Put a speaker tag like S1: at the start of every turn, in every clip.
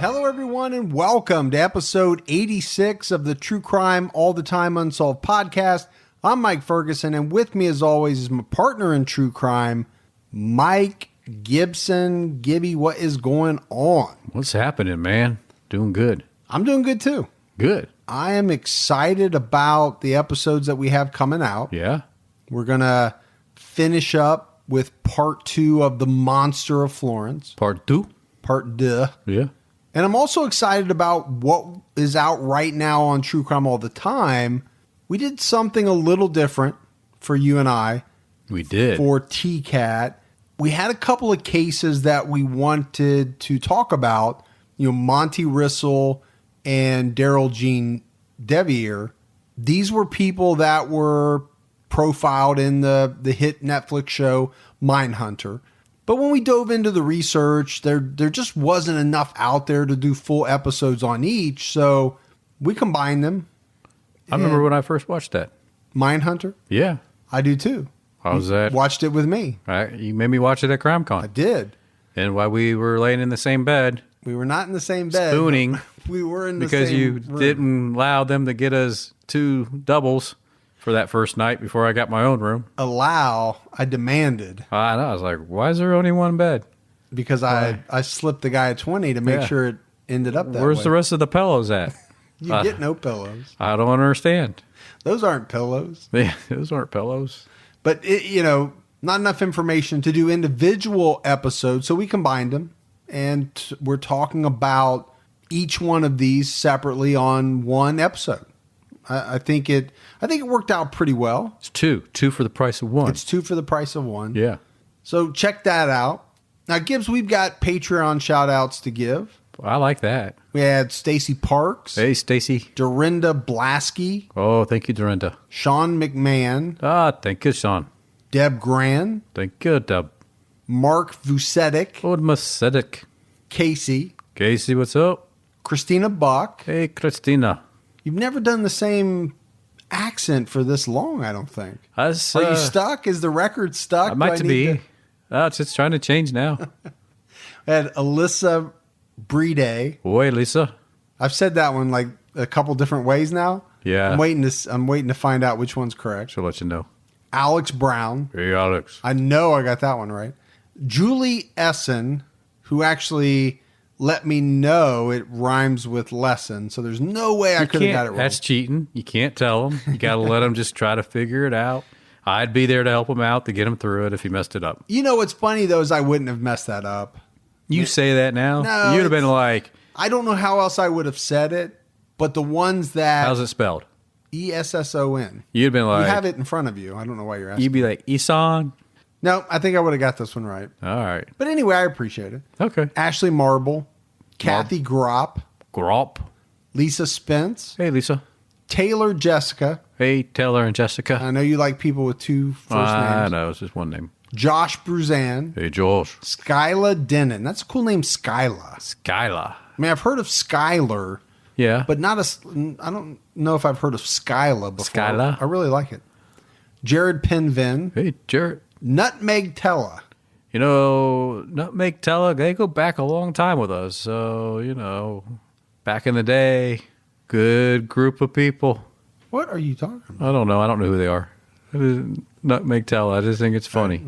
S1: Hello, everyone, and welcome to episode 86 of the True Crime All the Time Unsolved podcast. I'm Mike Ferguson, and with me, as always, is my partner in true crime, Mike Gibson. Gibby, what is going on?
S2: What's happening, man? Doing good.
S1: I'm doing good, too.
S2: Good.
S1: I am excited about the episodes that we have coming out.
S2: Yeah.
S1: We're going to finish up with part 2 of the Monster of Florence.
S2: Part 2?
S1: Part 2.
S2: Yeah.
S1: And I'm also excited about what is out right now on True Crime All the Time. We did something a little different for you and I.
S2: We did.
S1: For TCAT. We had a couple of cases that we wanted to talk about. You know, Monty Rissell and Daryl Jean Devier. These were people that were profiled in the hit Netflix show Mindhunter. But when we dove into the research, there just wasn't enough out there to do full episodes on each, so we combined them.
S2: I remember when I first watched that.
S1: Mindhunter?
S2: Yeah.
S1: I do too.
S2: How was that?
S1: Watched it with me.
S2: You made me watch it at CrimeCon.
S1: I did.
S2: And while we were laying in the same bed.
S1: We were not in the same bed.
S2: Spooning.
S1: We were in the
S2: because
S1: same
S2: you
S1: room.
S2: didn't allow them to get us 2 doubles for that first night before I got my own room.
S1: I demanded.
S2: I know. I was like, why is there only one bed?
S1: Because I slipped the guy a 20 to make sure it ended up that way.
S2: Where's the rest of the pillows at?
S1: You get no pillows.
S2: I don't understand.
S1: Those aren't pillows.
S2: Yeah, those aren't pillows.
S1: But, not enough information to do individual episodes, so we combined them. And we're talking about each one of these separately on one episode. I think it worked out pretty well.
S2: It's 2 for the price of 1.
S1: It's 2 for the price of 1.
S2: Yeah.
S1: So check that out. Now, Gibbs, we've got Patreon shout outs to give.
S2: I like that.
S1: We had Stacy Parks.
S2: Hey, Stacy.
S1: Dorinda Blasky.
S2: Oh, thank you, Dorinda.
S1: Sean McMahon.
S2: Thank you, Sean.
S1: Deb Gran.
S2: Thank you, Deb.
S1: Mark Vucetic.
S2: Oh, Vucetic.
S1: Casey.
S2: Casey, what's up?
S1: Christina Buck.
S2: Hey, Christina.
S1: You've never done the same accent for this long, I don't think. Are you stuck? Is the record stuck?
S2: I might be. It's just trying to change now.
S1: I had Alyssa Brede.
S2: Oi, Lisa.
S1: I've said that one like a couple different ways now.
S2: Yeah.
S1: I'm waiting to find out which one's correct.
S2: She'll let you know.
S1: Alex Brown.
S2: Hey, Alex.
S1: I know I got that one right. Julie Essen, who actually let me know it rhymes with lesson, so there's no way I could have got it wrong.
S2: That's cheating. You can't tell them. You got to let them just try to figure it out. I'd be there to help him out, to get him through it if he messed it up.
S1: You know what's funny, though, is I wouldn't have messed that up.
S2: You say that now?
S1: No.
S2: You'd have been like...
S1: I don't know how else I would have said it, but the ones that...
S2: How's it spelled?
S1: Esson.
S2: You'd been like...
S1: You have it in front of you. I don't know why you're asking.
S2: You'd be like, Isan?
S1: No, I think I would have got this one right.
S2: All right.
S1: But anyway, I appreciate it.
S2: Okay.
S1: Ashley Marble. Kathy Gropp. Lisa Spence.
S2: Hey, Lisa.
S1: Taylor Jessica.
S2: Hey, Taylor and Jessica.
S1: I know you like people with 2 first names.
S2: I know, it's just one name.
S1: Josh Bruzan.
S2: Hey, Josh.
S1: Skyla Denon. That's a cool name, Skyla.
S2: Skyla.
S1: I mean, I've heard of Skylar.
S2: Yeah.
S1: But I don't know if I've heard of Skyla before.
S2: Skyla?
S1: I really like it. Jared Penvin.
S2: Hey, Jared.
S1: Nutmeg Tella.
S2: You know, Nutmeg Tella, they go back a long time with us. So, back in the day, good group of people.
S1: What are you talking about?
S2: I don't know. I don't know who they are. Nutmeg Tella. I just think it's funny.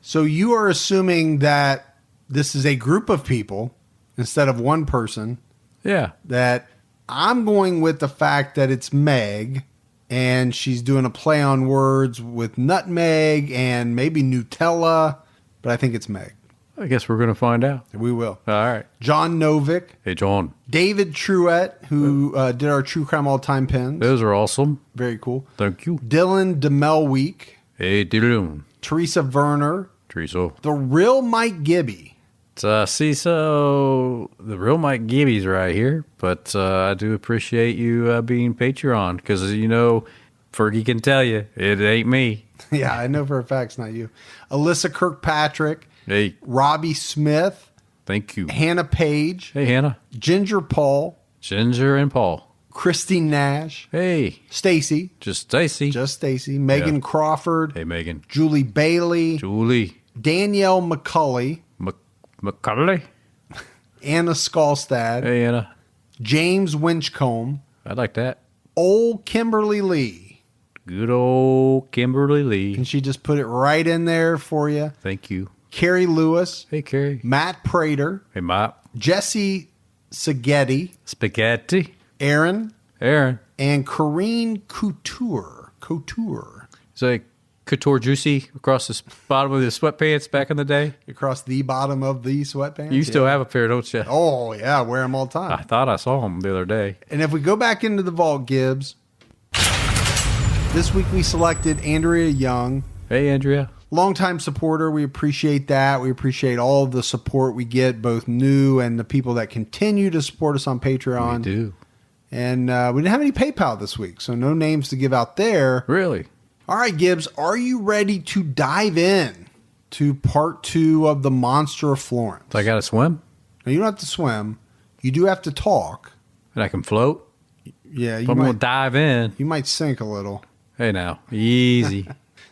S1: So you are assuming that this is a group of people instead of one person.
S2: Yeah.
S1: That I'm going with the fact that it's Meg, and she's doing a play on words with nutmeg and maybe Nutella, but I think it's Meg.
S2: I guess we're going to find out.
S1: We will.
S2: All right.
S1: John Novick.
S2: Hey, John.
S1: David Truett, who did our True Crime All-Time pins.
S2: Those are awesome.
S1: Very cool.
S2: Thank you.
S1: Dylan DeMelweek.
S2: Hey, Dylan.
S1: Teresa Werner.
S2: Teresa.
S1: The real Mike Gibby.
S2: So the real Mike Gibby's right here, but I do appreciate you being Patreon because, Fergie can tell you, it ain't me.
S1: Yeah, I know for a fact it's not you. Alyssa Kirkpatrick.
S2: Hey.
S1: Robbie Smith.
S2: Thank you.
S1: Hannah Page.
S2: Hey, Hannah.
S1: Ginger Paul.
S2: Ginger and Paul.
S1: Christy Nash.
S2: Hey.
S1: Stacy.
S2: Just Stacy.
S1: Just Stacy. Megan Crawford.
S2: Hey, Megan.
S1: Julie Bailey.
S2: Julie.
S1: Danielle McCulley.
S2: McCulley.
S1: Anna Skalstad,
S2: Hey, Anna.
S1: James Winchcombe,
S2: I like that.
S1: old Kimberly Lee.
S2: Good old Kimberly Lee.
S1: And she just put it right in there for you.
S2: Thank you.
S1: Carrie Lewis,
S2: Hey, Carrie.
S1: Matt Prater,
S2: Hey, Mop.
S1: Jesse Seghetti,
S2: Spaghetti.
S1: Aaron,
S2: Aaron.
S1: and Corrine Couture.
S2: It's like Couture Juicy across the bottom of the sweatpants back in the day.
S1: Across the bottom of the sweatpants.
S2: You still have a pair, don't you?
S1: Oh, yeah, I wear them all the time.
S2: I thought I saw them the other day.
S1: And if we go back into the vault, Gibbs, this week we selected Andrea Young.
S2: Hey, Andrea.
S1: Longtime supporter. We appreciate that. We appreciate all of the support we get, both new and the people that continue to support us on Patreon.
S2: We do.
S1: And we didn't have any PayPal this week, so no names to give out there.
S2: Really?
S1: All right, Gibbs, are you ready to dive in to part 2 of the Monster of Florence?
S2: So I got to swim?
S1: Now, you don't have to swim. You do have to talk.
S2: And I can float?
S1: Yeah,
S2: If I'm going to dive in.
S1: You might sink a little.
S2: Hey, now. Easy.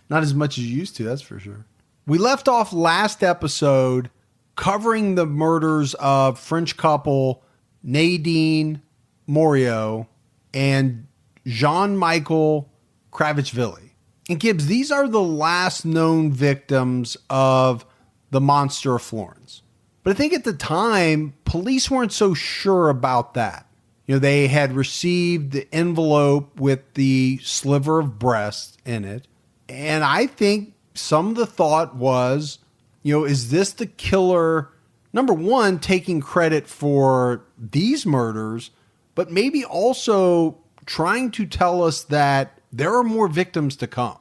S1: Not as much as you used to, that's for sure. We left off last episode covering the murders of French couple Nadine Morio and Jean-Michel Kravitchvili. And Gibbs, these are the last known victims of the Monster of Florence. But I think at the time, police weren't so sure about that. You know, they had received the envelope with the sliver of breast in it. And I think some of the thought was, you know, is this the killer, number one, taking credit for these murders, but maybe also trying to tell us that there are more victims to come.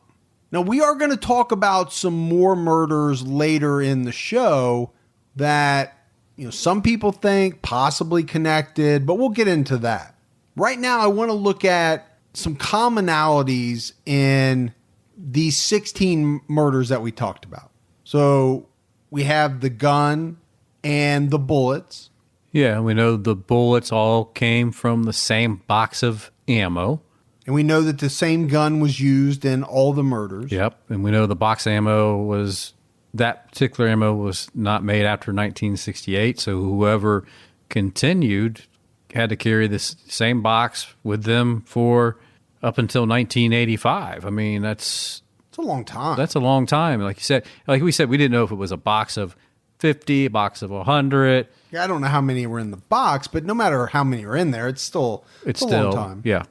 S1: Now, we are going to talk about some more murders later in the show that, you know, some people think possibly connected, but we'll get into that. Right now, I want to look at some commonalities in these 16 murders that we talked about. So we have the gun and the bullets.
S2: Yeah, we know the bullets all came from the same box of ammo.
S1: And we know that the same gun was used in all the murders.
S2: Yep, and we know the box ammo was, that particular ammo was not made after 1968, so whoever continued had to carry this same box with them for up until 1985. I mean, it's
S1: a long time.
S2: That's a long time. Like you said, like we said, we didn't know if it was a box of 50, a box of 100.
S1: Yeah, I don't know how many were in the box, but no matter how many are in there, it's still a long time.
S2: Yeah.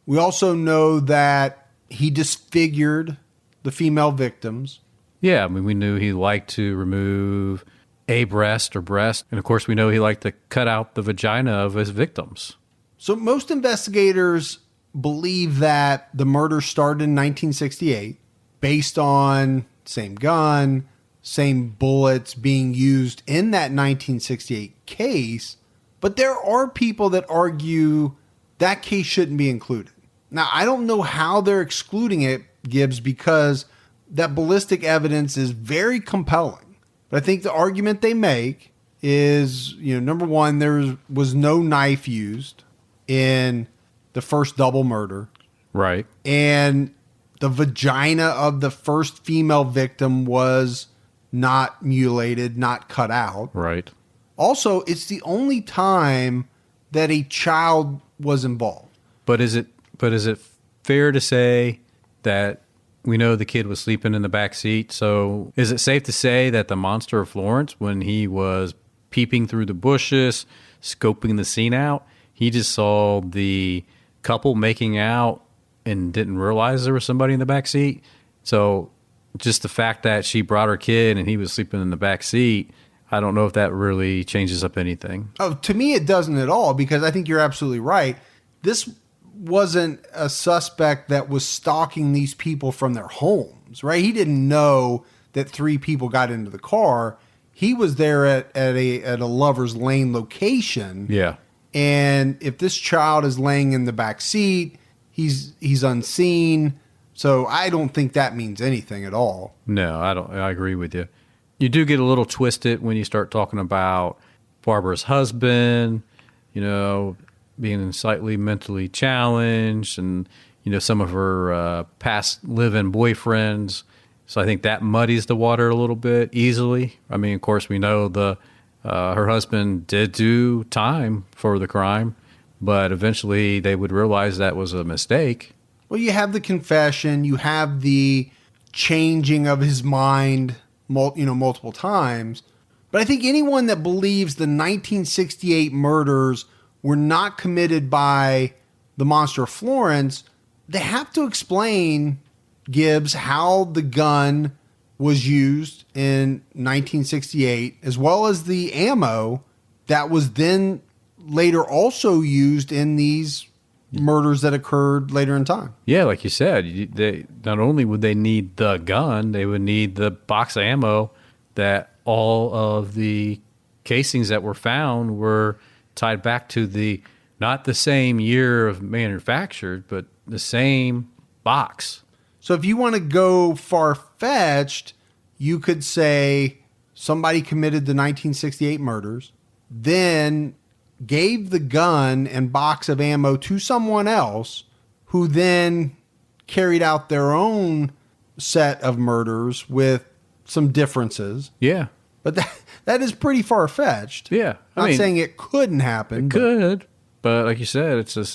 S1: We also know that he disfigured the female victims.
S2: Yeah, I mean, we knew he liked to remove a breast or breast. And of course, we know he liked to cut out the vagina of his victims.
S1: So most investigators believe that the murder started in 1968 based on same gun, same bullets being used in that 1968 case. But there are people that argue that case shouldn't be included. Now, I don't know how they're excluding it, Gibbs, because that ballistic evidence is very compelling. But I think the argument they make is, you know, number one, there was no knife used in the first double murder.
S2: Right.
S1: And the vagina of the first female victim was not mutilated, not cut out.
S2: Right.
S1: Also, it's the only time that a child was involved.
S2: But is it fair to say that we know the kid was sleeping in the back seat? So is it safe to say that the Monster of Florence, when he was peeping through the bushes, scoping the scene out, he just saw the couple making out and didn't realize there was somebody in the back seat? So just the fact that she brought her kid and he was sleeping in the back seat, I don't know if that really changes up anything.
S1: Oh, to me, it doesn't at all, because I think you're absolutely right. This wasn't a suspect that was stalking these people from their homes, right? He didn't know that 3 people got into the car. He was there at a Lover's Lane location.
S2: Yeah.
S1: And if this child is laying in the back seat, he's unseen. So I don't think that means anything at all.
S2: No, I don't. I agree with you. You do get a little twisted when you start talking about Barbara's husband, you know, being slightly mentally challenged, and, you know, some of her past live-in boyfriends. So I think that muddies the water a little bit easily. I mean, of course, we know the Her husband did do time for the crime, but eventually they would realize that was a mistake.
S1: Well, you have the confession, you have the changing of his mind, multiple times. But I think anyone that believes the 1968 murders were not committed by the Monster of Florence, they have to explain, Gibbs, how the gun was used in 1968, as well as the ammo that was then later also used in these murders that occurred later in time.
S2: Yeah, like you said, they not only would they need the gun, they would need the box of ammo that all of the casings that were found were tied back to not the same year of manufactured, but the same box.
S1: So if you want to go far-fetched, you could say somebody committed the 1968 murders, then gave the gun and box of ammo to someone else who then carried out their own set of murders with some differences.
S2: Yeah.
S1: But that is pretty far-fetched.
S2: Yeah.
S1: I'm not saying it couldn't happen.
S2: It could, but like you said, it's a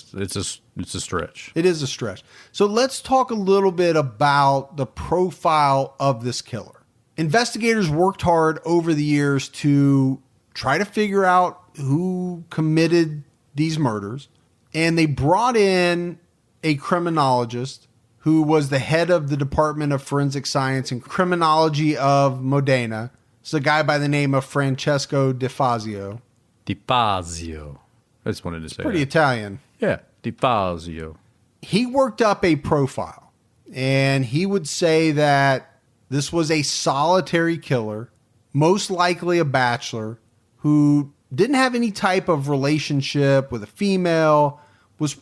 S2: stretch.
S1: It is a stretch. So let's talk a little bit about the profile of this killer. Investigators worked hard over the years to try to figure out who committed these murders, and they brought in a criminologist who was the head of the Department of Forensic Science and Criminology of Modena. It's a guy by the name of Francesco Di Fazio.
S2: Di Fazio. I just wanted to say
S1: Pretty
S2: that.
S1: Italian.
S2: Yeah, Di Fazio.
S1: He worked up a profile, and he would say that this was a solitary killer, most likely a bachelor, who didn't have any type of relationship with a female, was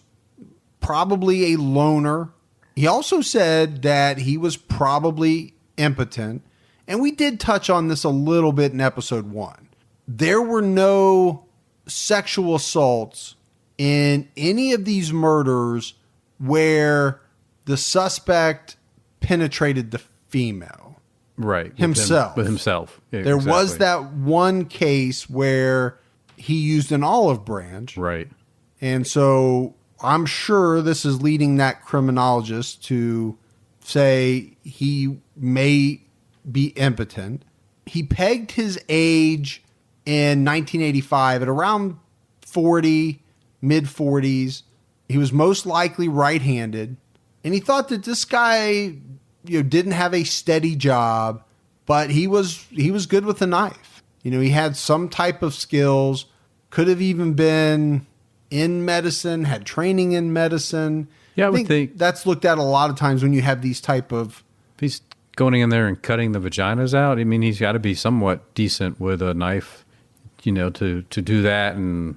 S1: probably a loner. He also said that he was probably impotent. And we did touch on this a little bit in episode 1. There were no sexual assaults in any of these murders where the suspect penetrated the female.
S2: Right.
S1: Himself.
S2: With himself. Yeah,
S1: There
S2: exactly.
S1: was that one case where he used an olive branch.
S2: Right.
S1: And so I'm sure this is leading that criminologist to say he may be impotent. He pegged his age in 1985 at around 40, mid-40s. He was most likely right-handed. And he thought that this guy didn't have a steady job, but he was good with a knife. He had some type of skills, could have even been in medicine, had training in medicine.
S2: Yeah, I would think
S1: that's looked at a lot of times when you have these type of...
S2: If he's going in there and cutting the vaginas out, I mean, he's got to be somewhat decent with a knife, to do that. And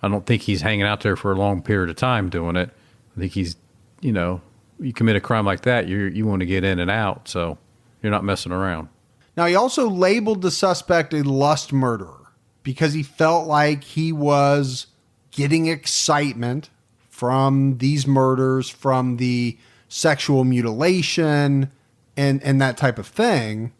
S2: I don't think he's hanging out there for a long period of time doing it. I think he's, you commit a crime like that, you want to get in and out, so you're not messing around.
S1: Now, he also labeled the suspect a lust murderer because he felt like he was getting excitement from these murders, from the sexual mutilation and that type of thing.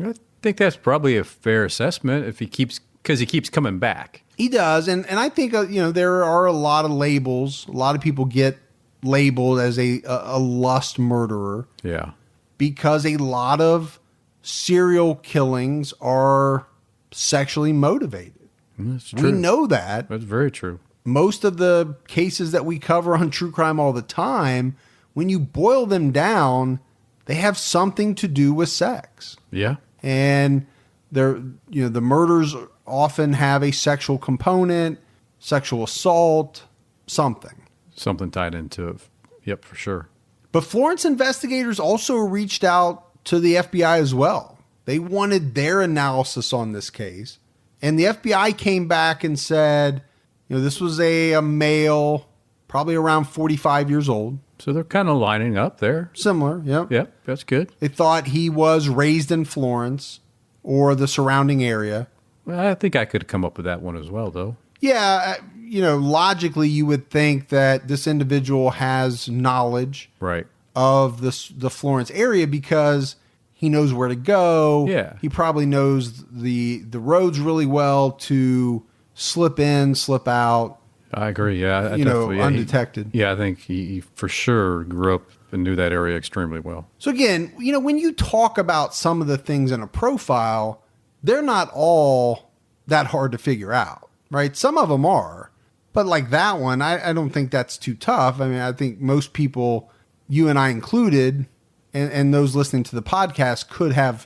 S2: I think that's probably a fair assessment because he keeps coming back.
S1: He does, and I think there are a lot of labels. A lot of people get labeled as a lust murderer.
S2: Yeah.
S1: Because a lot of serial killings are sexually motivated.
S2: That's true.
S1: We know that.
S2: That's very true.
S1: Most of the cases that we cover on True Crime All the Time, when you boil them down, they have something to do with sex.
S2: Yeah.
S1: And the murders often have a sexual component, sexual assault, something.
S2: Something tied into it. Yep, for sure.
S1: But Florence investigators also reached out to the FBI as well. They wanted their analysis on this case. And the FBI came back and said, this was a male, probably around 45 years old.
S2: So they're kind of lining up there.
S1: Similar, yep.
S2: Yep, that's good.
S1: They thought he was raised in Florence or the surrounding area.
S2: Well, I think I could come up with that one as well, though.
S1: Yeah, logically you would think that this individual has knowledge
S2: Right.
S1: of the Florence area because he knows where to go.
S2: Yeah.
S1: He probably knows the roads really well to slip in, slip out.
S2: I agree. Yeah,
S1: undetected.
S2: I think he for sure grew up and knew that area extremely well.
S1: So again, when you talk about some of the things in a profile, they're not all that hard to figure out, right? Some of them are, but like that one, I don't think that's too tough. I mean, I think most people, you and I included, and those listening to the podcast could have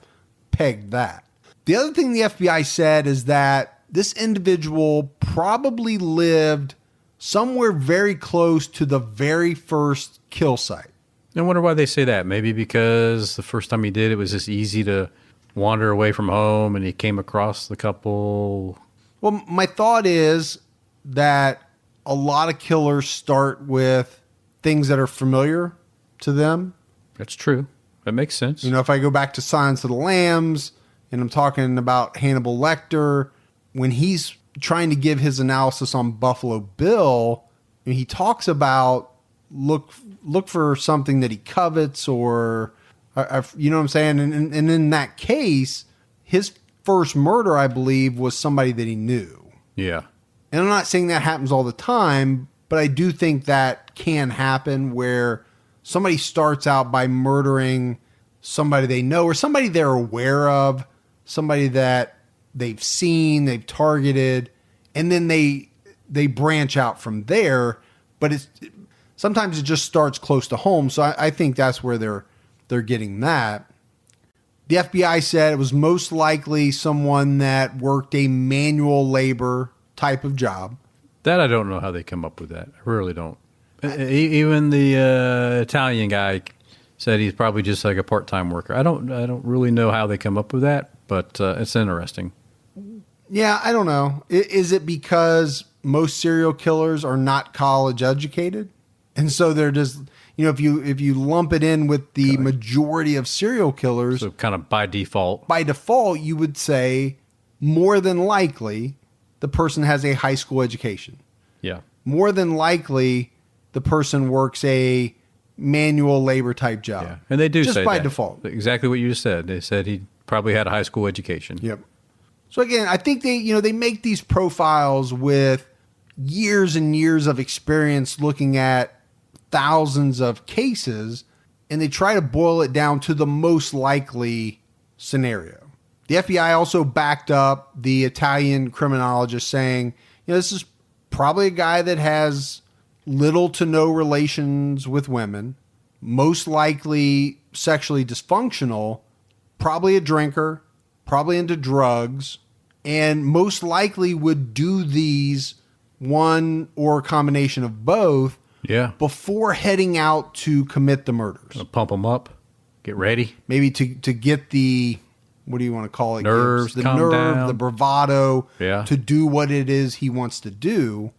S1: pegged that. The other thing the FBI said is that this individual probably lived somewhere very close to the very first kill site.
S2: I wonder why they say that. Maybe because the first time he did, it was just easy to wander away from home and he came across the couple.
S1: Well, my thought is that a lot of killers start with things that are familiar to them.
S2: That's true. That makes sense.
S1: If I go back to Silence of the Lambs and I'm talking about Hannibal Lecter, when he's trying to give his analysis on Buffalo Bill, he talks about look for something that he covets, or you know what I'm saying? And in that case, his first murder, I believe, was somebody that he knew.
S2: Yeah.
S1: And I'm not saying that happens all the time, but I do think that can happen where somebody starts out by murdering somebody they know or somebody they're aware of, somebody that they've seen, they've targeted, and then they branch out from there. But sometimes it just starts close to home. So I think that's where they're getting that. The FBI said it was most likely someone that worked a manual labor type of job.
S2: That I don't know how they come up with that. I really don't. Even the Italian guy said he's probably just like a part-time worker. I don't really know how they come up with that, but it's interesting.
S1: Yeah, I don't know. Is it because most serial killers are not college educated? And so they're just, if you lump it in with the majority of serial killers.
S2: So kind of by default.
S1: By default, you would say more than likely the person has a high school education.
S2: Yeah.
S1: More than likely the person works a manual labor type job.
S2: Yeah. And they do
S1: just
S2: say
S1: by
S2: that.
S1: Default.
S2: Exactly what you just said. They said he probably had a high school education.
S1: Yep. So again, I think they make these profiles with years and years of experience looking at thousands of cases, and they try to boil it down to the most likely scenario. The FBI also backed up the Italian criminologist saying, this is probably a guy that has little to no relations with women, most likely sexually dysfunctional, probably a drinker, probably into drugs, and most likely would do these one or a combination of both before heading out to commit the murders.
S2: Pump them up, get ready.
S1: Maybe to get the, what do you want to call it?
S2: Nerves,
S1: the
S2: calm
S1: nerve,
S2: down.
S1: the bravado
S2: Yeah.
S1: to do what it is he wants to do.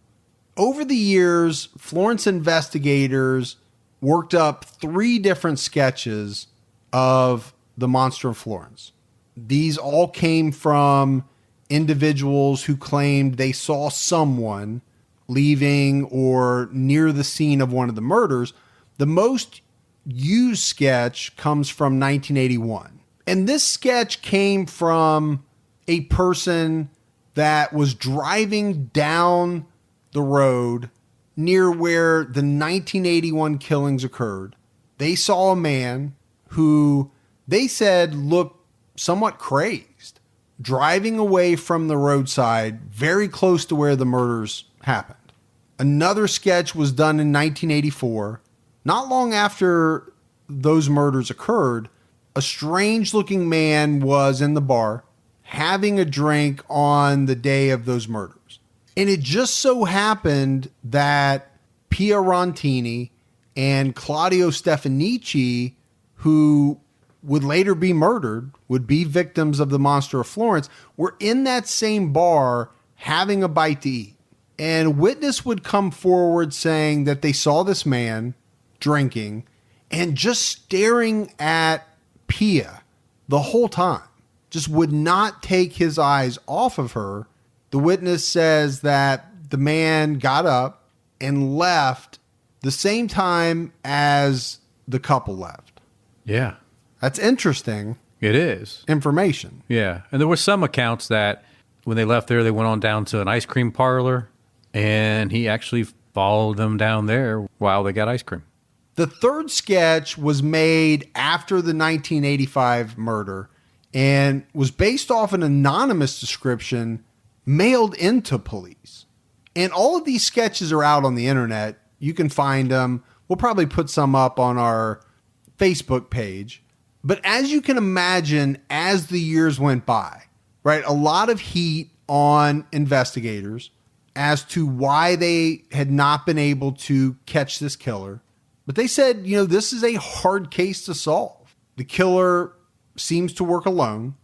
S1: Over the years, Florence investigators worked up 3 different sketches of the Monster of Florence. These all came from individuals who claimed they saw someone leaving or near the scene of one of the murders. The most used sketch comes from 1981. And this sketch came from a person that was driving down the road near where the 1981 killings occurred. They saw a man who they said looked somewhat crazed, driving away from the roadside very close to where the murders happened. Another sketch was done in 1984. Not long after those murders occurred, a strange-looking man was in the bar having a drink on the day of those murders. And it just so happened that Pia Rontini and Claudio Stefanici, who would later be murdered, would be victims of the Monster of Florence, were in that same bar having a bite to eat. And a witness would come forward saying that they saw this man drinking and just staring at Pia the whole time, just would not take his eyes off of her. The witness says that the man got up and left the same time as the couple left.
S2: Yeah.
S1: That's interesting.
S2: It is.
S1: information.
S2: Yeah. And there were some accounts that when they left there, they went on down to an ice cream parlor, and he actually followed them down there while they got ice cream.
S1: The third sketch was made after the 1985 murder and was based off an anonymous description mailed into police. And all of these sketches are out on the internet. You can find them. We'll probably put some up on our Facebook page. But as you can imagine, as the years went by, right, a lot of heat on investigators as to why they had not been able to catch this killer. But they said, this is a hard case to solve. The killer seems to work alone,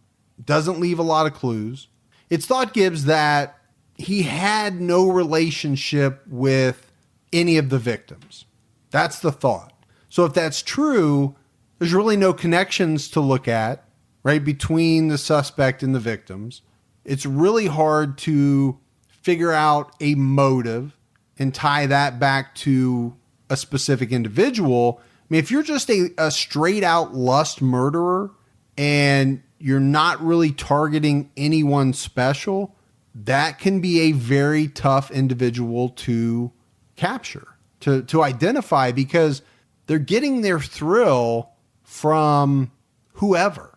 S1: doesn't leave a lot of clues. It's thought, Gibbs, that he had no relationship with any of the victims. That's the thought. So if that's true, there's really no connections to look at, right, between the suspect and the victims. It's really hard to figure out a motive and tie that back to a specific individual. I mean, if you're just a straight out lust murderer and you're not really targeting anyone special, that can be a very tough individual to capture, to identify, because they're getting their thrill from whoever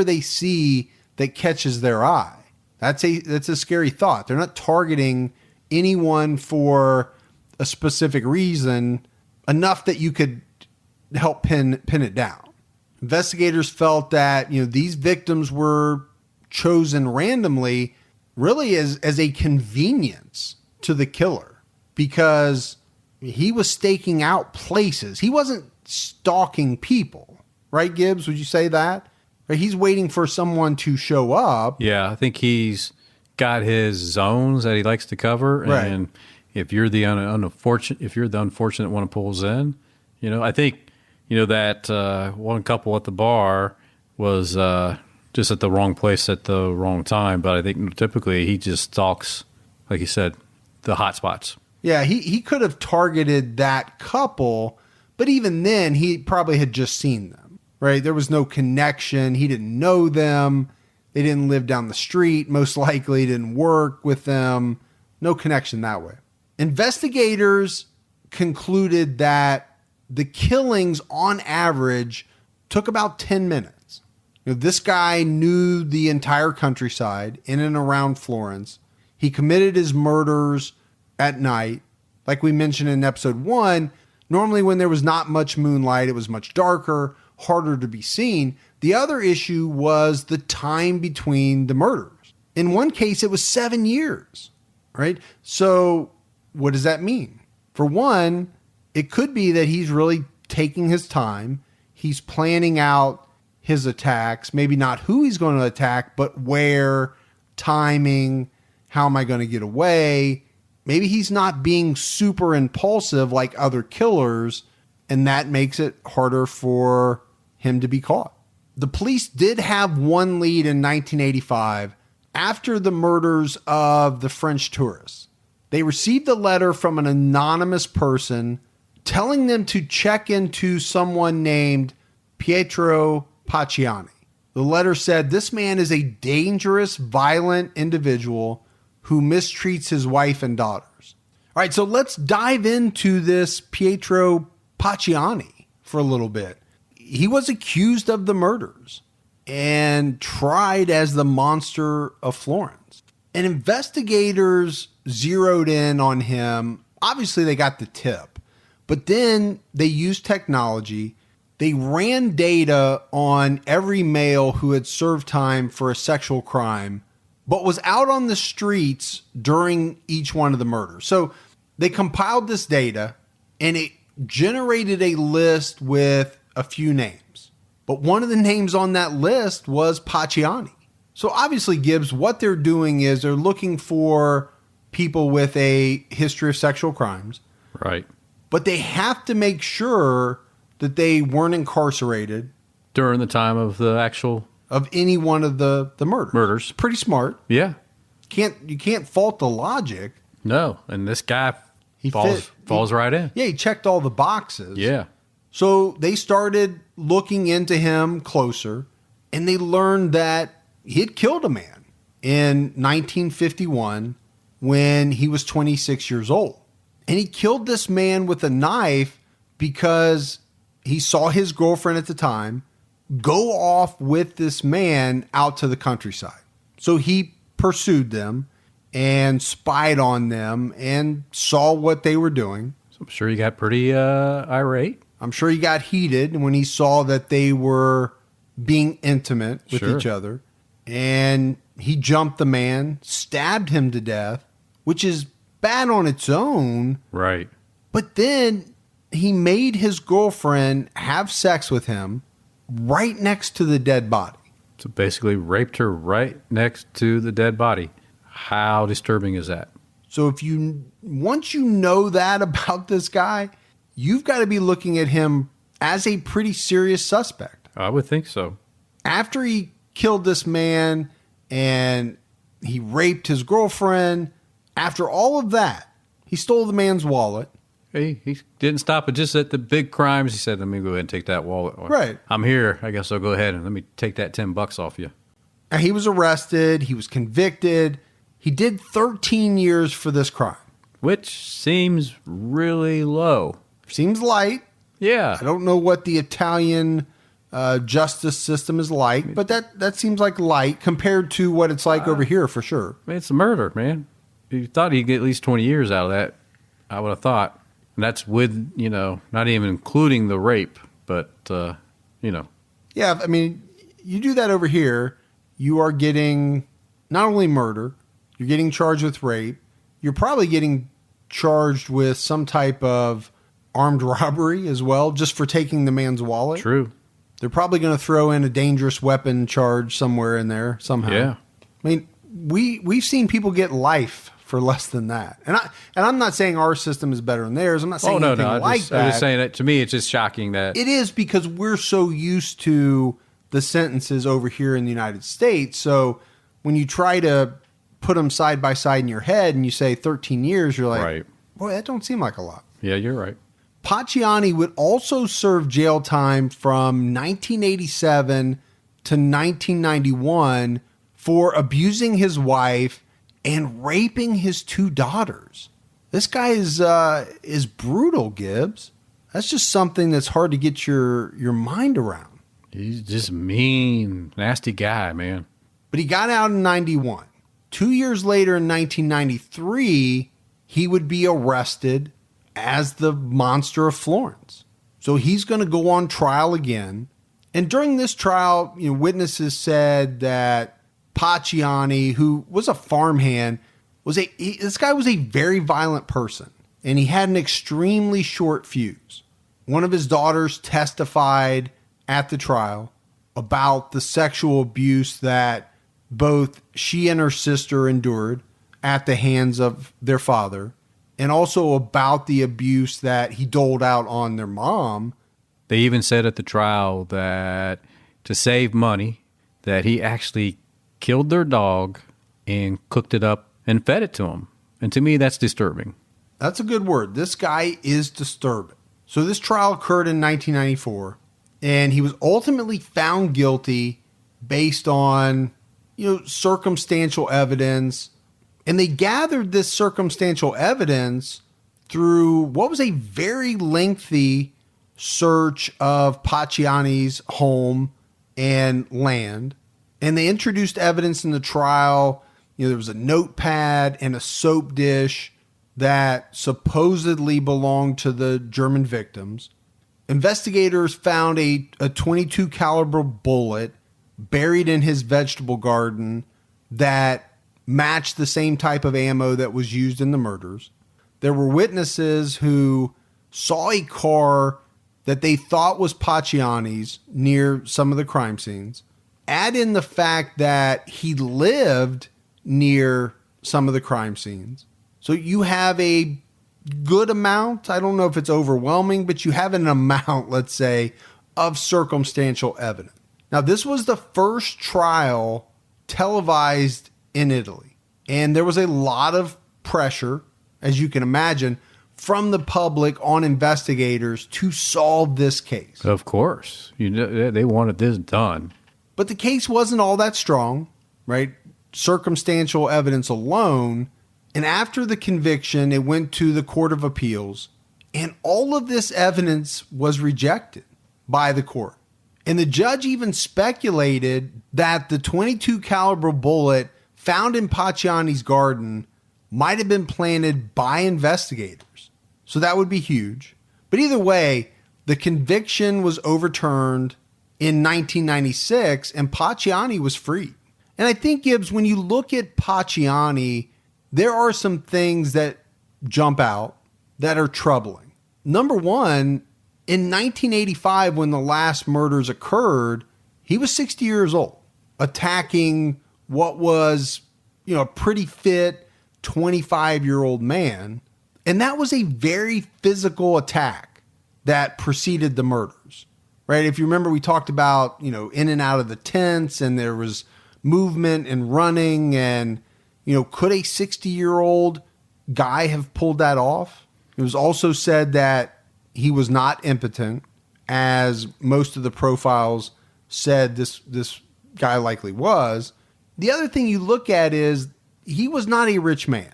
S1: they see that catches their eye. That's a scary thought. They're not targeting anyone for a specific reason enough that you could help pin it down. Investigators felt that, these victims were chosen randomly really as a convenience to the killer, because he was staking out places. He wasn't stalking people, right, Gibbs? Would you say that? Right? He's waiting for someone to show up.
S2: Yeah, I think he's got his zones that he likes to cover,
S1: Right.
S2: And if you're the unfortunate one who pulls in, I think that one couple at the bar was just at the wrong place at the wrong time. But I think typically he just stalks, like you said, the hot spots.
S1: Yeah, he could have targeted that couple, but even then, he probably had just seen them, right? There was no connection. He didn't know them. They didn't live down the street. Most likely didn't work with them. No connection that way. Investigators concluded that the killings on average took about 10 minutes. This guy knew the entire countryside in and around Florence. He committed his murders at night. Like we mentioned in episode 1, normally when there was not much moonlight, it was much darker, harder to be seen. The other issue was the time between the murders. In one case, it was 7 years, right? So what does that mean? For one, it could be that he's really taking his time. He's planning out his attacks, maybe not who he's going to attack, but where, timing, how am I going to get away? Maybe he's not being super impulsive like other killers, and that makes it harder for him to be caught. The police did have one lead in 1985 after the murders of the French tourists. They received a letter from an anonymous person telling them to check into someone named Pietro Pacciani. The letter said this man is a dangerous, violent individual who mistreats his wife and daughters. All right, so let's dive into this Pietro Pacciani for a little bit. He was accused of the murders and tried as the Monster of Florence. And investigators zeroed in on him. Obviously, they got the tip, but then they used technology. They ran data on every male who had served time for a sexual crime, but was out on the streets during each one of the murders. So they compiled this data and it generated a list with a few names. But one of the names on that list was Pacciani. So obviously, Gibbs, what they're doing is they're looking for people with a history of sexual crimes.
S2: Right.
S1: But they have to make sure that they weren't incarcerated
S2: During the time of the actual
S1: of any one of the murders. Pretty smart.
S2: Yeah.
S1: You can't fault the logic.
S2: No. And this guy
S1: He
S2: falls right in.
S1: Yeah, he checked all the boxes.
S2: Yeah.
S1: So they started looking into him closer. and they learned that he had killed a man in 1951 when he was 26 years old. And he killed this man with a knife because he saw his girlfriend at the time go off with this man out to the countryside. So he pursued them and spied on them and saw what they were doing.
S2: So I'm sure he got pretty irate.
S1: I'm sure he got heated when he saw that they were being intimate with
S2: Sure.
S1: each other. And he jumped the man, stabbed him to death, which is bad on its own.
S2: Right.
S1: But then he made his girlfriend have sex with him right next to the dead body.
S2: So basically raped her right next to the dead body. How disturbing is that?
S1: So once you know that about this guy, you've got to be looking at him as a pretty serious suspect.
S2: I would think so.
S1: After he killed this man and he raped his girlfriend, after all of that, he stole the man's wallet.
S2: He didn't stop it just at the big crimes. He said, let me go ahead and take that wallet.
S1: Right.
S2: I'm here. I guess I'll go ahead and let me take that $10 off you.
S1: And he was arrested. He was convicted. He did 13 years for this crime.
S2: Which seems really low.
S1: Seems light.
S2: Yeah.
S1: I don't know what the Italian justice system is like, but that seems like light compared to what it's like over here for sure.
S2: I mean, it's a murder, man. You thought he'd get at least 20 years out of that. I would have thought. And that's with, not even including the rape, but,
S1: Yeah, I mean, you do that over here, you are getting not only murder, you're getting charged with rape, you're probably getting charged with some type of armed robbery as well, just for taking the man's wallet.
S2: True.
S1: They're probably going to throw in a dangerous weapon charge somewhere in there somehow.
S2: Yeah.
S1: I mean, we've seen people get life for less than that. And I'm not saying our system is better than theirs. I'm not saying anything
S2: that.
S1: I'm
S2: just saying that to me, it's just shocking that
S1: it is because we're so used to the sentences over here in the United States. So when you try to put them side by side in your head and you say 13 years, you're like,
S2: right.
S1: Boy, that don't seem like a lot.
S2: Yeah, you're right.
S1: Pacciani would also serve jail time from 1987 to 1991 for abusing his wife and raping his two daughters. This guy is brutal, Gibbs. That's just something that's hard to get your mind around.
S2: He's just mean, nasty guy, man.
S1: But he got out in 91. 2 years later in 1993, he would be arrested as the Monster of Florence. So he's going to go on trial again. And during this trial, witnesses said that Pacciani, who was a farmhand, this guy was a very violent person, and he had an extremely short fuse. One of his daughters testified at the trial about the sexual abuse that both she and her sister endured at the hands of their father, and also about the abuse that he doled out on their mom.
S2: They even said at the trial that to save money, that he actually killed their dog and cooked it up and fed it to him. And to me, that's disturbing.
S1: That's a good word. This guy is disturbing. So this trial occurred in 1994, and he was ultimately found guilty based on, circumstantial evidence. And they gathered this circumstantial evidence through what was a very lengthy search of Pacciani's home and land. And they introduced evidence in the trial. There was a notepad and a soap dish that supposedly belonged to the German victims. Investigators found a .22 caliber bullet buried in his vegetable garden that matched the same type of ammo that was used in the murders. There were witnesses who saw a car that they thought was Pacciani's near some of the crime scenes. Add in the fact that he lived near some of the crime scenes. So you have a good amount, I don't know if it's overwhelming, but you have an amount, let's say, of circumstantial evidence. Now, this was the first trial televised in Italy, and there was a lot of pressure, as you can imagine, from the public on investigators to solve this case.
S2: Of course. They wanted this done.
S1: But the case wasn't all that strong, right? Circumstantial evidence alone. And after the conviction, it went to the Court of Appeals. And all of this evidence was rejected by the court. And the judge even speculated that the .22 caliber bullet found in Pacciani's garden might have been planted by investigators. So that would be huge. But either way, the conviction was overturned in 1996 and Pacciani was freed. And I think, Gibbs, when you look at Pacciani, there are some things that jump out that are troubling. Number one, in 1985, when the last murders occurred, he was 60 years old, attacking what was, a pretty fit 25-year-old man. And that was a very physical attack that preceded the murders, right? If you remember, we talked about, in and out of the tents, and there was movement and running, and, could a 60-year-old guy have pulled that off? It was also said that he was not impotent, as most of the profiles said this guy likely was. The other thing you look at is he was not a rich man.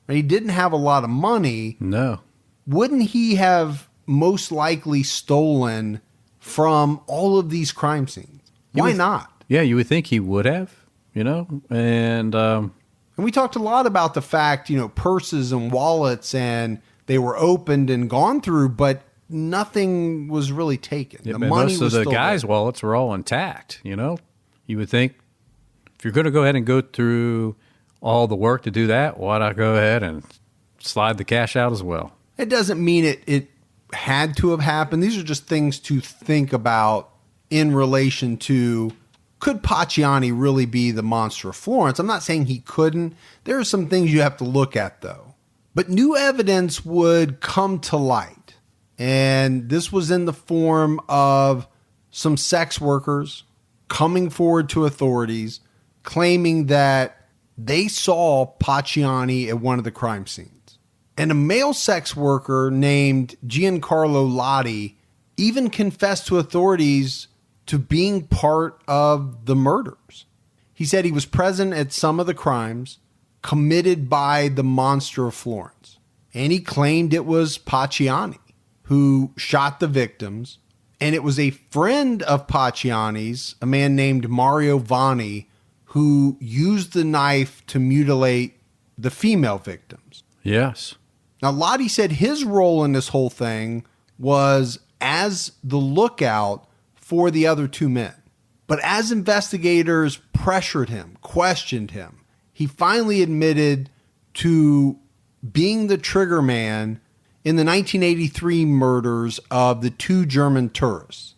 S1: He didn't have a lot of money.
S2: No.
S1: Wouldn't he have most likely stolen from all of these crime scenes? Why not?
S2: Yeah, you would think he would have, and
S1: we talked a lot about the fact, purses and wallets, and they were opened and gone through, but nothing was really taken.
S2: Yeah,
S1: the money
S2: most
S1: was
S2: of the
S1: still
S2: guys'
S1: there.
S2: wallets were all intact. You would think if you're going to go ahead and go through all the work to do that, why not go ahead and slide the cash out as well?
S1: It doesn't mean it had to have happened. These are just things to think about in relation to, could Pacciani really be the Monster of Florence? I'm not saying he couldn't. There are some things you have to look at, though. But new evidence would come to light. And this was in the form of some sex workers coming forward to authorities claiming that they saw Pacciani at one of the crime scenes. And a male sex worker named Giancarlo Lotti even confessed to authorities to being part of the murders. He said he was present at some of the crimes committed by the Monster of Florence. And he claimed it was Pacciani who shot the victims. And it was a friend of Pacciani's, a man named Mario Vanni, who used the knife to mutilate the female victims.
S2: Yes.
S1: Now, Lotti said his role in this whole thing was as the lookout for the other two men. But as investigators pressured him, questioned him, he finally admitted to being the trigger man in the 1983 murders of the two German tourists.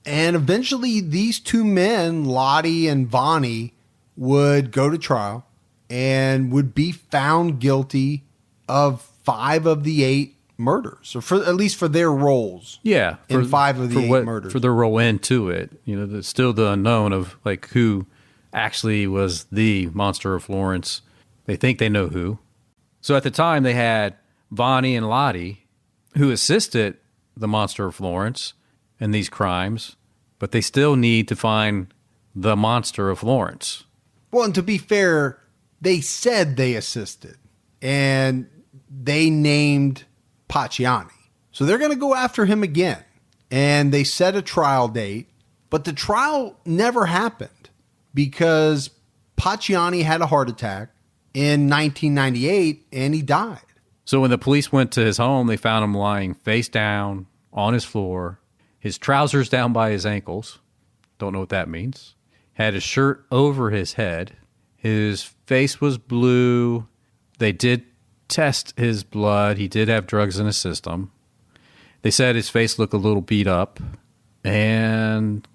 S1: And eventually these two men, Lotti and Vanni, would go to trial and would be found guilty of 5 of the 8 murders, or at least for their roles.
S2: Yeah,
S1: in 5 of the 8 murders.
S2: For their role into it, there's still the unknown of who actually was the Monster of Florence. They think they know who. So at the time, they had Vanni and Lotti, who assisted the Monster of Florence in these crimes, but they still need to find the Monster of Florence.
S1: Well, and to be fair, they said they assisted, and they named Pacciani. So they're going to go after him again. And they set a trial date, but the trial never happened because Pacciani had a heart attack in 1998 and he died.
S2: So when the police went to his home, they found him lying face down on his floor, his trousers down by his ankles. Don't know what that means. Had his shirt over his head. His face was blue. They did test his blood. He did have drugs in his system. They said his face looked a little beat up, and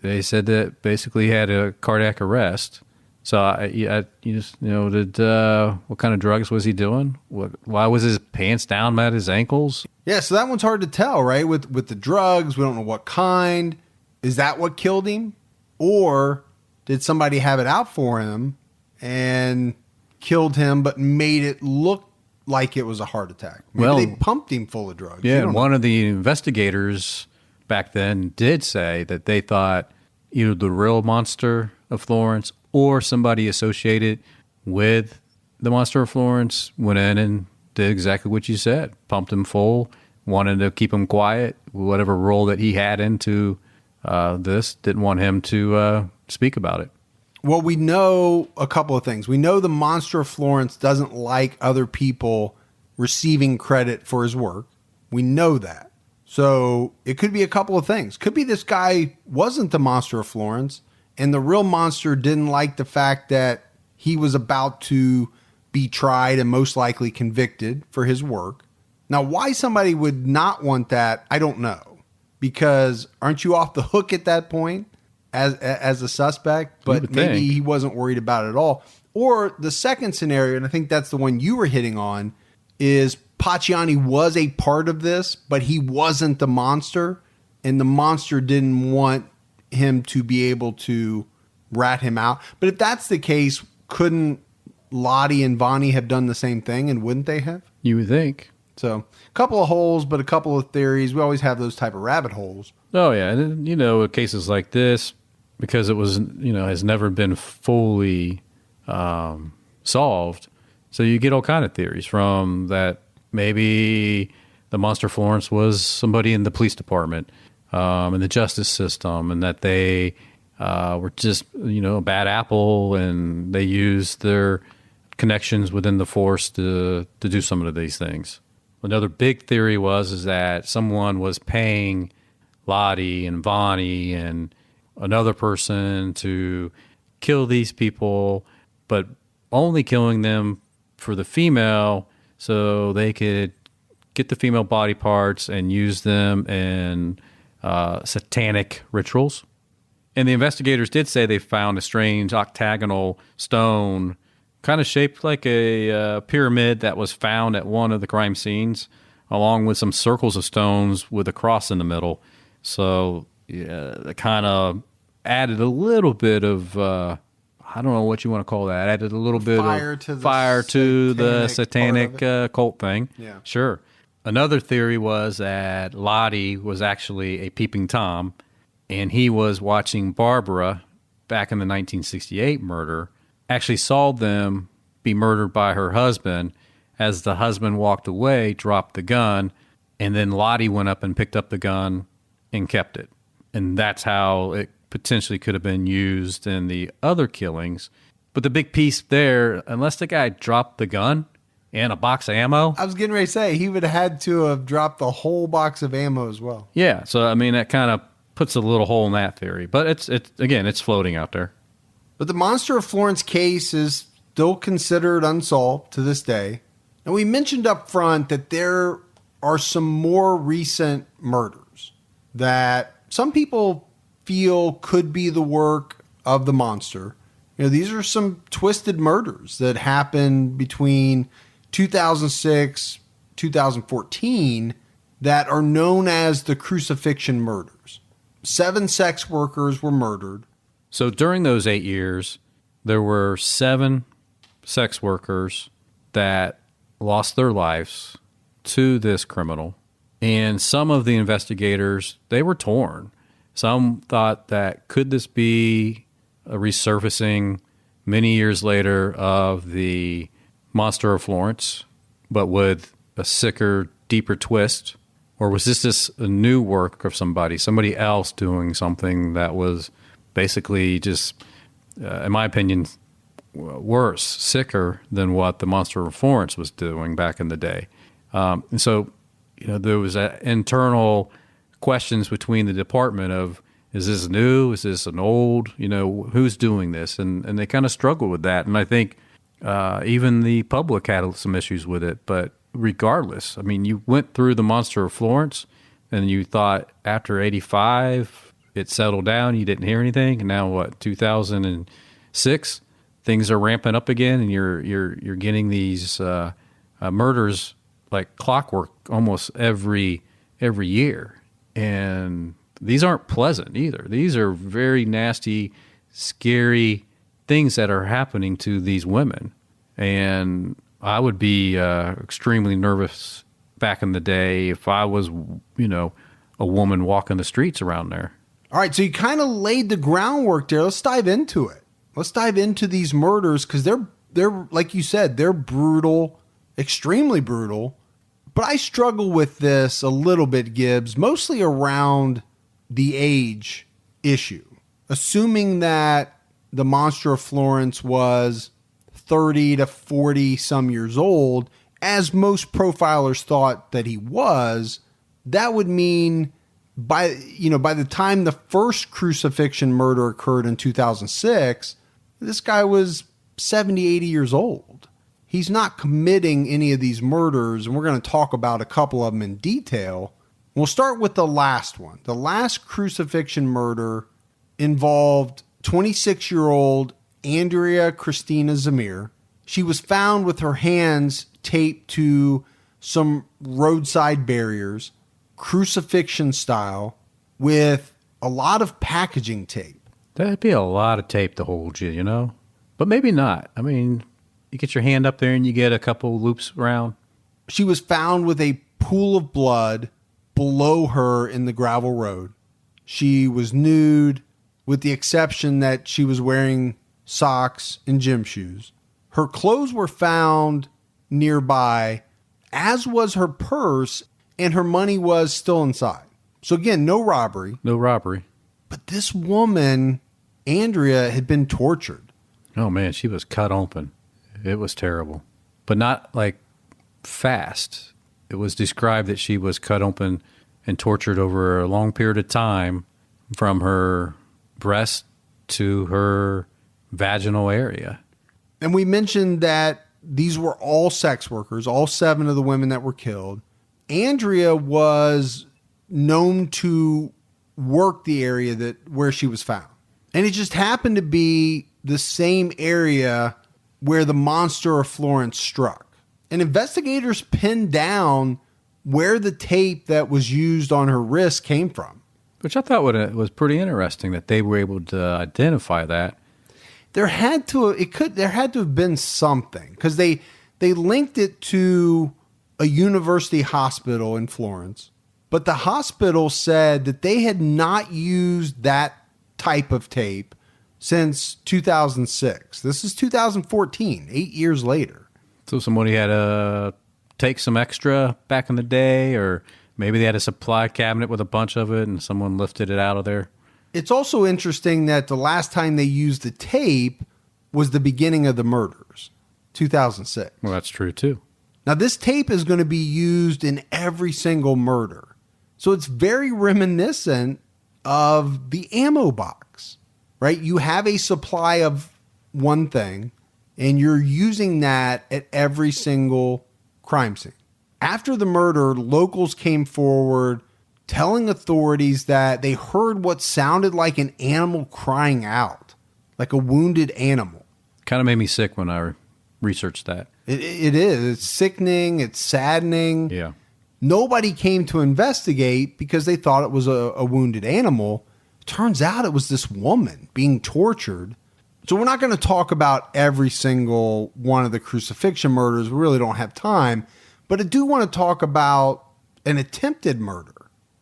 S2: they said that basically he had a cardiac arrest. So what kind of drugs was he doing? Why was his pants down at his ankles?
S1: Yeah, so that one's hard to tell, right? With the drugs, we don't know what kind. Is that what killed him? Or did somebody have it out for him and killed him, but made it look like it was a heart attack? Maybe they pumped him full of drugs.
S2: Yeah, and one of the investigators back then did say that they thought either the real Monster of Florence or somebody associated with the Monster of Florence went in and did exactly what you said, pumped him full, wanted to keep him quiet, whatever role that he had into this, didn't want him to speak about it.
S1: Well, we know a couple of things. We know the Monster of Florence doesn't like other people receiving credit for his work. We know that. So it could be a couple of things. Could be this guy wasn't the Monster of Florence, and the real monster didn't like the fact that he was about to be tried and most likely convicted for his work. Now, why somebody would not want that, I don't know. Because aren't you off the hook at that point as a suspect? But maybe he wasn't worried about it at all. Or the second scenario, and I think that's the one you were hitting on, is Pacciani was a part of this, but he wasn't the monster, and the monster didn't want him to be able to rat him out. But if that's the case, couldn't Lottie and Bonnie have done the same thing, and wouldn't they have?
S2: You would think.
S1: So a couple of holes, but a couple of theories. We always have those type of rabbit holes.
S2: Oh, yeah. And, cases like this, because it was, has never been fully solved. So you get all kind of theories from that. Maybe the Monster of Florence was somebody in the police department, in the justice system, and that they were just, a bad apple, and they used their connections within the force to do some of these things. Another big theory is that someone was paying Lottie and Bonnie and another person to kill these people, but only killing them for the female so they could get the female body parts and use them in satanic rituals. And the investigators did say they found a strange octagonal stone kind of shaped like a pyramid that was found at one of the crime scenes, along with some circles of stones with a cross in the middle. So yeah, that kind of added a little bit of, I don't know what you want to call that, added a little bit of fire to the satanic cult thing.
S1: Yeah.
S2: Sure. Another theory was that Lottie was actually a peeping Tom, and he was watching Barbara back in the 1968 murder, actually saw them be murdered by her husband. As the husband walked away, dropped the gun, and then Lottie went up and picked up the gun and kept it. And that's how it potentially could have been used in the other killings. But the big piece there, unless the guy dropped the gun and a box of ammo.
S1: I was getting ready to say, he would have had to have dropped the whole box of ammo as well.
S2: Yeah, so that kind of puts a little hole in that theory. But it's floating out there.
S1: But the Monster of Florence case is still considered unsolved to this day. And we mentioned up front that there are some more recent murders that some people feel could be the work of the monster. These are some twisted murders that happened between 2006, 2014 that are known as the crucifixion murders. 7 sex workers were murdered.
S2: So during those 8 years, there were 7 sex workers that lost their lives to this criminal. And some of the investigators, they were torn. Some thought that could this be a resurfacing many years later of the Monster of Florence, but with a sicker, deeper twist? Or was this just a new work of somebody else doing something that was basically just, in my opinion, worse, sicker than what the Monster of Florence was doing back in the day? And so, there was internal questions between the department of, is this new? Is this an old? Who's doing this? And they kind of struggled with that. And I think even the public had some issues with it. But regardless, you went through the Monster of Florence and you thought after 85, it settled down. You didn't hear anything. And now 2006, things are ramping up again, and you're getting these murders like clockwork almost every year. And these aren't pleasant either. These are very nasty, scary things that are happening to these women. And I would be extremely nervous back in the day if I was, a woman walking the streets around there.
S1: All right, so you kind of laid the groundwork there. Let's dive into it. Let's dive into these murders because they're like you said, they're brutal, extremely brutal. But I struggle with this a little bit, Gibbs, mostly around the age issue. Assuming that the Monster of Florence was 30 to 40 some years old, as most profilers thought that he was, that would mean by the time the first crucifixion murder occurred in 2006, this guy was 70, 80 years old. He's not committing any of these murders, and we're going to talk about a couple of them in detail. We'll start with the last one. The last crucifixion murder involved 26-year-old Andrea Christina Zamir. She was found with her hands taped to some roadside barriers, crucifixion style, with a lot of packaging tape.
S2: That'd be a lot of tape to hold you, you know? But maybe not. I mean, you get your hand up there and you get a couple loops around.
S1: She was found with a pool of blood below her in the gravel road. She was nude, with the exception that she was wearing socks and gym shoes. Her clothes were found nearby, as was her purse, and her money was still inside. So again, no robbery.
S2: No robbery.
S1: But this woman, Andrea, had been tortured.
S2: Oh, man, she was cut open. It was terrible. But not like fast. It was described that she was cut open and tortured over a long period of time from her breast to her vaginal area.
S1: And we mentioned that these were all sex workers, all 7 of the women that were killed. Andrea was known to work the area where she was found. And it just happened to be the same area where the Monster of Florence struck. And investigators pinned down where the tape that was used on her wrist came from.
S2: Which I thought was pretty interesting that they were able to identify that.
S1: There had to have been something, because they linked it to a university hospital in Florence, but the hospital said that they had not used that type of tape since 2006. This is 2014, 8 years later.
S2: So somebody had to take some extra back in the day, or maybe they had a supply cabinet with a bunch of it and someone lifted it out of there.
S1: It's also interesting that the last time they used the tape was the beginning of the murders, 2006.
S2: Well, that's true too.
S1: Now, this tape is going to be used in every single murder. So it's very reminiscent of the ammo box, right? You have a supply of one thing, and you're using that at every single crime scene. After the murder, locals came forward telling authorities that they heard what sounded like an animal crying out, like a wounded animal.
S2: Kind of made me sick when I researched that.
S1: It is. It's sickening. It's saddening.
S2: Yeah.
S1: Nobody came to investigate because they thought it was a wounded animal. Turns out it was this woman being tortured. So we're not going to talk about every single one of the crucifixion murders. We really don't have time. But I do want to talk about an attempted murder.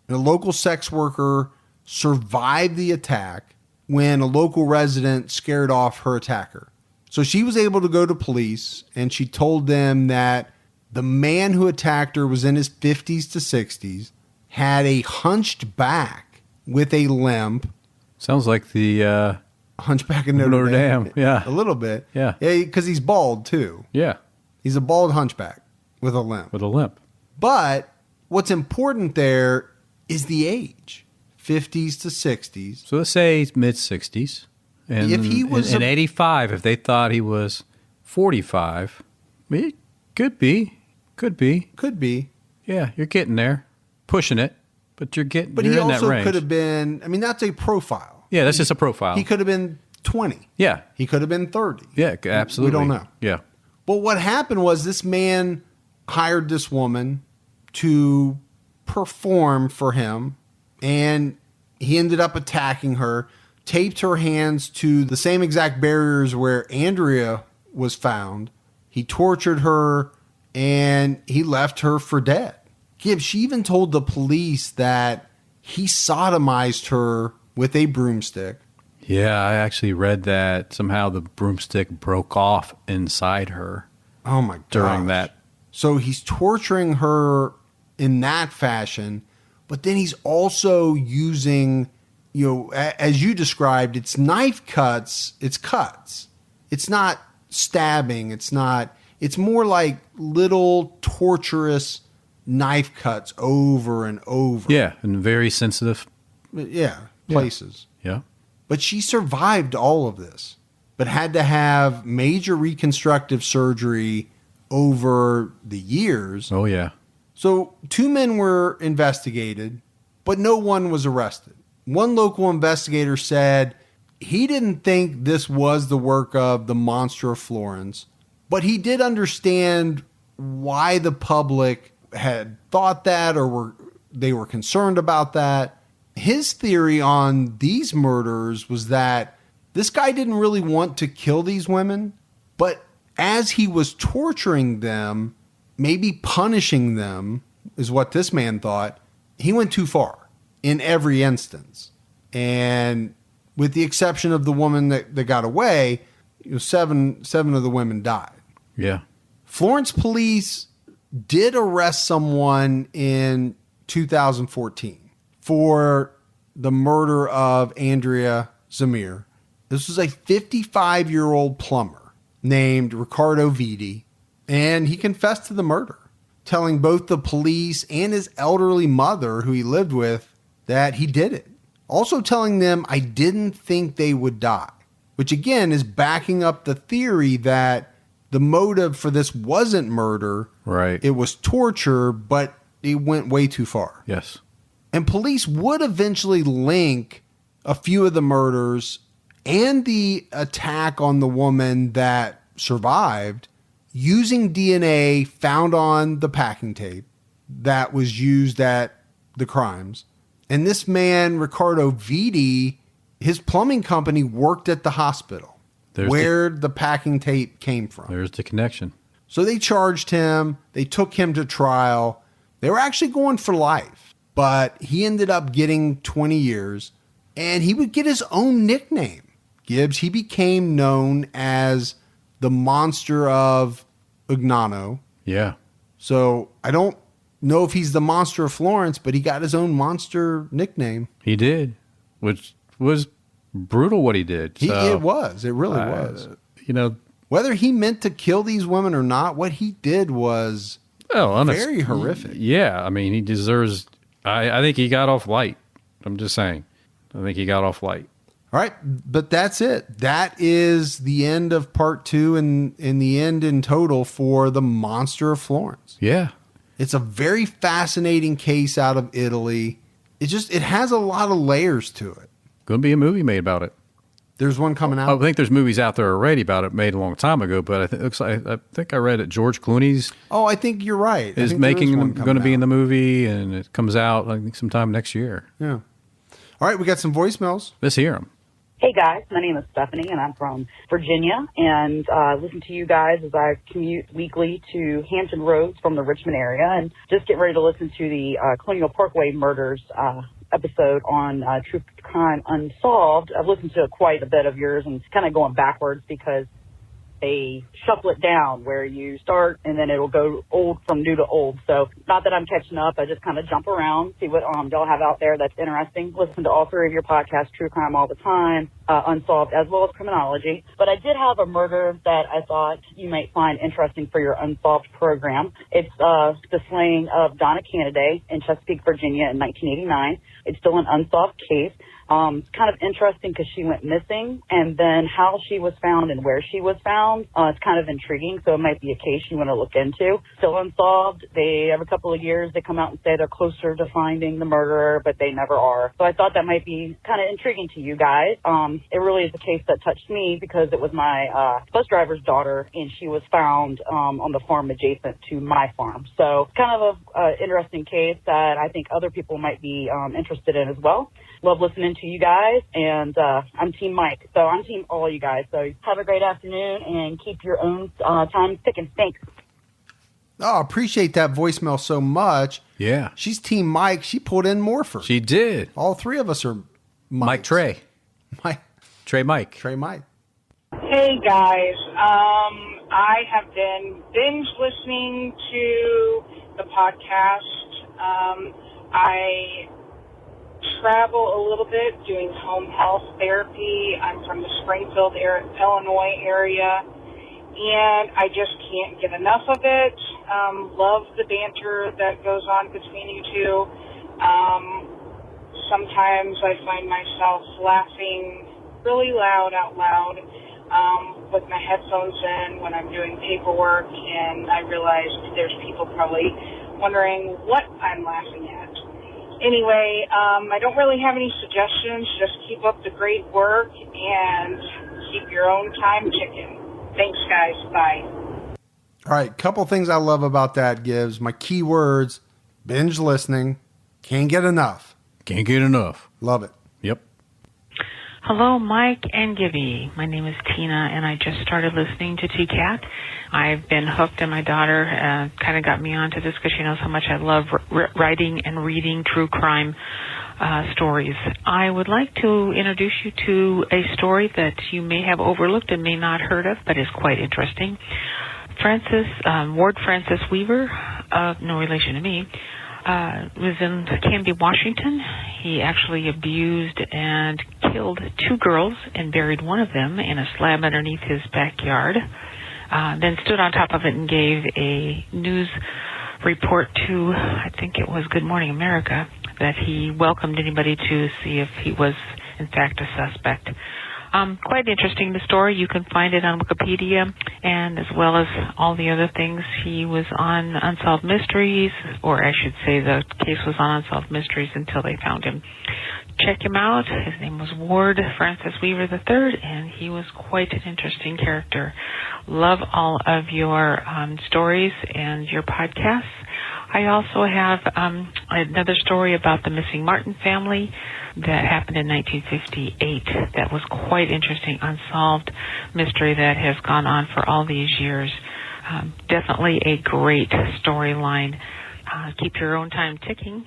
S1: A local sex worker survived the attack when a local resident scared off her attacker. So she was able to go to police, and she told them that the man who attacked her was in his 50s to 60s, had a hunched back with a limp.
S2: Sounds like the
S1: Hunchback of Notre Dame.
S2: Yeah.
S1: A little bit.
S2: Yeah.
S1: Yeah, because he's bald, too.
S2: Yeah.
S1: He's a bald hunchback with a limp.
S2: With a limp.
S1: But what's important there is the age, 50s to 60s.
S2: So let's say he's mid-60s. And
S1: if he was
S2: in 85, if they thought he was 45, it could be. Could be. Yeah, you're getting there. Pushing it, but you're getting
S1: But
S2: you're
S1: he
S2: in that
S1: also
S2: range.
S1: could have been, I mean, that's a profile.
S2: Yeah, that's just a profile.
S1: He could have been 20.
S2: Yeah.
S1: He could have been 30.
S2: Yeah, absolutely.
S1: We don't know.
S2: Yeah.
S1: But what happened was this man hired this woman to perform for him, and he ended up attacking her, taped her hands to the same exact barriers where Andrea was found. He tortured her, and he left her for dead. Gibbs, she even told the police that he sodomized her with a broomstick.
S2: Yeah, I actually read that somehow the broomstick broke off inside her.
S1: Oh my god.
S2: During that.
S1: So he's torturing her in that fashion, but then he's also using, as you described, it's knife cuts, it's cuts. It's not stabbing, it's more like little torturous knife cuts over and over.
S2: Yeah, and very sensitive.
S1: Yeah, places.
S2: Yeah.
S1: But she survived all of this, but had to have major reconstructive surgery over the years.
S2: Oh, yeah.
S1: So 2 men were investigated, but no one was arrested. One local investigator said he didn't think this was the work of the Monster of Florence, but he did understand why the public had thought that or they were concerned about that. His theory on these murders was that this guy didn't really want to kill these women, but as he was torturing them, maybe punishing them, is what this man thought, he went too far in every instance. And with the exception of the woman that got away, seven of the women died.
S2: Yeah.
S1: Florence police did arrest someone in 2014 for the murder of Andrea Zamir. This was a 55-year-old plumber named Riccardo Viti, and he confessed to the murder, telling both the police and his elderly mother, who he lived with, that he did it. Also telling them, I didn't think they would die, which again is backing up the theory that the motive for this wasn't murder.
S2: Right.
S1: It was torture, but it went way too far.
S2: Yes.
S1: And police would eventually link a few of the murders and the attack on the woman that survived using DNA found on the packing tape that was used at the crimes. And this man, Riccardo Viti, his plumbing company worked at the hospital where the packing tape came from.
S2: There's the connection.
S1: So they charged him. They took him to trial. They were actually going for life, but he ended up getting 20 years, and he would get his own nickname. Gibbs, he became known as the Monster of Ugnano.
S2: Yeah.
S1: So I don't know if he's the Monster of Florence, but he got his own monster nickname.
S2: He did, which was brutal what he did.
S1: It was. It really was. Whether he meant to kill these women or not, what he did was very horrific.
S2: Yeah. I mean, he deserves... I think he got off light. I'm just saying. I think he got off light.
S1: All right, but that's it. That is the end of part 2 and the end in total for the Monster of Florence.
S2: Yeah.
S1: It's a very fascinating case out of Italy. It has a lot of layers to it.
S2: Going to be a movie made about it.
S1: There's one coming out.
S2: I think there's movies out there already about it made a long time ago, but I think I read it. George Clooney's.
S1: Oh, I think you're right.
S2: Is going to be in the movie, and it comes out I think sometime next year.
S1: Yeah. All right, we got some voicemails.
S2: Let's hear them.
S3: Hey guys, my name is Stephanie and I'm from Virginia, and listen to you guys as I commute weekly to Hampton Roads from the Richmond area, and just get ready to listen to the Colonial Parkway murders episode on True Crime Unsolved. I've listened to quite a bit of yours and kind of going backwards because they shuffle it down where you start and then it'll go old from new to old. So not that I'm catching up. I just kind of jump around, see what y'all have out there that's interesting. Listen to all 3 of your podcasts, True Crime All the Time, Unsolved, as well as Criminology. But I did have a murder that I thought you might find interesting for your Unsolved program. It's the slaying of Donna Canady in Chesapeake, Virginia in 1989. It's still an unsolved case. It's kind of interesting because she went missing, and then how she was found and where she was found, it's kind of intriguing, so it might be a case you want to look into. Still unsolved. Every couple of years, they come out and say they're closer to finding the murderer, but they never are. So I thought that might be kind of intriguing to you guys. It really is a case that touched me because it was my bus driver's daughter, and she was found on the farm adjacent to my farm. So kind of a interesting case that I think other people might be interested in as well. Love listening to you guys, and I'm Team Mike, so I'm Team all you guys. So have a great afternoon, and keep your own time ticking. Thanks.
S1: Oh, appreciate that voicemail so much.
S2: Yeah.
S1: She's Team Mike. She pulled in Morford.
S2: She did.
S1: All 3 of us are
S2: Mike Trey.
S1: Mike.
S2: Trey Mike.
S1: Trey Mike.
S4: Hey guys, I have been binge listening to the podcast. I travel a little bit doing home health therapy. I'm from the Springfield, Illinois area, and I just can't get enough of it. Love the banter that goes on between you two. Sometimes I find myself laughing really loud out loud with my headphones in when I'm doing paperwork, and I realize there's people probably wondering what I'm laughing at. Anyway, I don't really have any suggestions. Just keep up the great work and keep your own time ticking. Thanks, guys. Bye.
S1: All right, couple things I love about that, Gibbs. My key words: binge listening, can't get enough.
S2: Can't get enough.
S1: Love it.
S2: Yep.
S5: Hello, Mike and Gibby. My name is Tina, and I just started listening to TCAT. I've been hooked, and my daughter kind of got me onto this because she knows how much I love writing and reading true crime stories. I would like to introduce you to a story that you may have overlooked and may not heard of, but is quite interesting. Ward Francis Weaver, no relation to me, was in Canby, Washington. He actually abused and killed 2 girls and buried one of them in a slab underneath his backyard. Then stood on top of it and gave a news report to, I think it was Good Morning America, that he welcomed anybody to see if he was, in fact, a suspect. Quite interesting, the story. You can find it on Wikipedia, and as well as all the other things. He was on Unsolved Mysteries, or I should say the case was on Unsolved Mysteries until they found him. Check him out. His name was Ward Francis Weaver III, and he was quite an interesting character. Love all of your stories and your podcasts. I also have another story about the missing Martin family that happened in 1958. That was quite interesting, unsolved mystery that has gone on for all these years. Definitely a great storyline. Keep your own time ticking.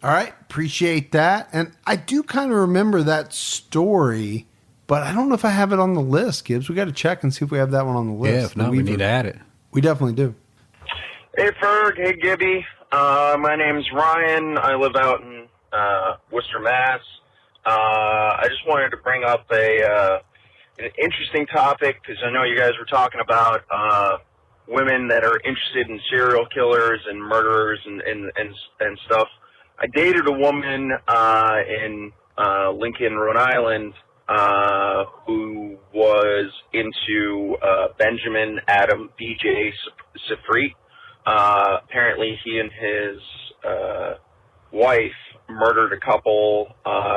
S1: All right, appreciate that. And I do kind of remember that story, but I don't know if I have it on the list, Gibbs. We got to check and see if we have that one on the list.
S2: Yeah, if not, we need to add it.
S1: We definitely do.
S6: Hey, Ferg. Hey, Gibby. My name's Ryan. I live out in Worcester, Mass. I just wanted to bring up an interesting topic because I know you guys were talking about women that are interested in serial killers and murderers and stuff. I dated a woman in Lincoln, Rhode Island, who was into Benjamin Adam BJ Sifrit. Apparently he and his wife murdered a couple.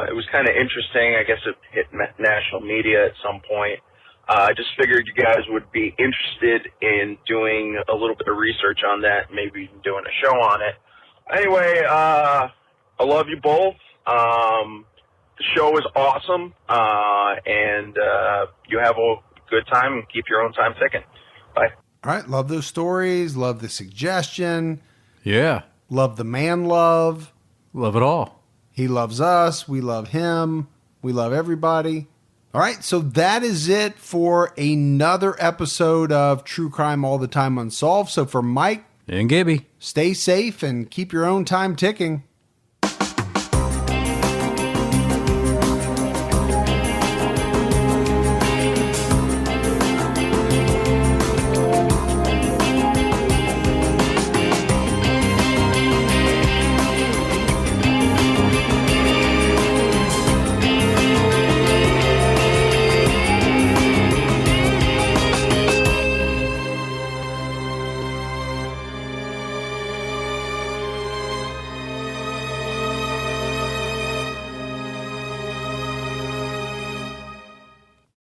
S6: It was kind of interesting. I guess it hit national media at some point. I just figured you guys would be interested in doing a little bit of research on that, maybe even doing a show on it. Anyway, I love you both. The show is awesome, and you have a good time and keep your own time ticking. Bye.
S1: All right, love those stories. Love the suggestion.
S2: Yeah.
S1: Love the man love.
S2: Love it all.
S1: He loves us. We love him. We love everybody. All right, so that is it for another episode of True Crime All the Time Unsolved. So for Mike
S2: and Gibby,
S1: stay safe and keep your own time ticking.